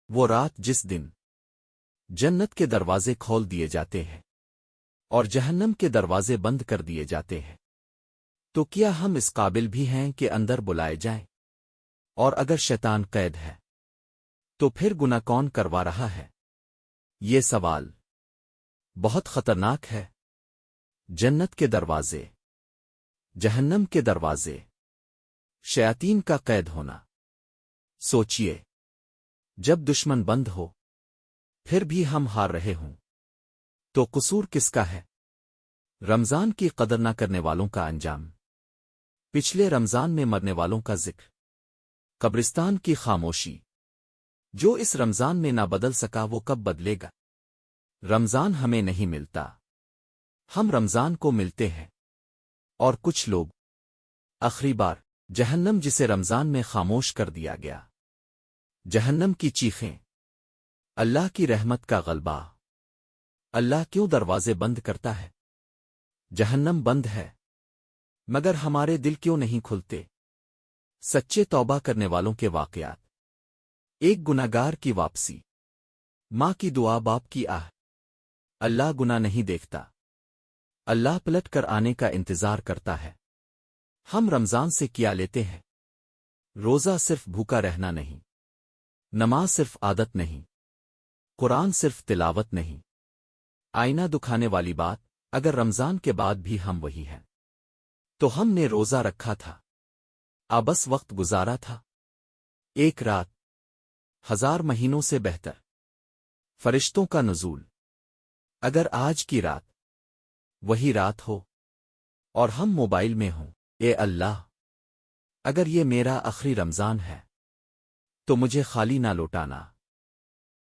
وہ رات جس دن جنت کے دروازے کھول دیے جاتے ہیں اور جہنم کے دروازے بند کر دیے جاتے ہیں، تو کیا ہم اس قابل بھی ہیں کہ اندر بلائے جائیں؟ اور اگر شیطان قید ہے تو پھر گناہ کون کروا رہا ہے؟ یہ سوال بہت خطرناک ہے۔ جنت کے دروازے، جہنم کے دروازے، شیاطین کا قید ہونا۔ سوچئے، جب دشمن بند ہو پھر بھی ہم ہار رہے ہوں تو قصور کس کا ہے؟ رمضان کی قدر نہ کرنے والوں کا انجام۔ پچھلے رمضان میں مرنے والوں کا ذکر، قبرستان کی خاموشی۔ جو اس رمضان میں نہ بدل سکا وہ کب بدلے گا؟ رمضان ہمیں نہیں ملتا، ہم رمضان کو ملتے ہیں۔ اور کچھ لوگ آخری بار، جہنم جسے رمضان میں خاموش کر دیا گیا۔ جہنم کی چیخیں، اللہ کی رحمت کا غلبہ۔ اللہ کیوں دروازے بند کرتا ہے؟ جہنم بند ہے، مگر ہمارے دل کیوں نہیں کھلتے؟ سچے توبہ کرنے والوں کے واقعات۔ ایک گناہگار کی واپسی، ماں کی دعا، باپ کی آہ۔ اللہ گناہ نہیں دیکھتا، اللہ پلٹ کر آنے کا انتظار کرتا ہے۔ ہم رمضان سے کیا لیتے ہیں؟ روزہ صرف بھوکا رہنا نہیں، نماز صرف عادت نہیں، قرآن صرف تلاوت نہیں۔ آئینہ دکھانے والی بات، اگر رمضان کے بعد بھی ہم وہی ہیں تو ہم نے روزہ رکھا تھا، آبس وقت گزارا تھا۔ ایک رات 1000 مہینوں سے بہتر۔ فرشتوں کا نزول۔ اگر آج کی رات وہی رات ہو اور ہم موبائل میں ہوں، اے اللہ، اگر یہ میرا آخری رمضان ہے تو مجھے خالی نہ لوٹانا۔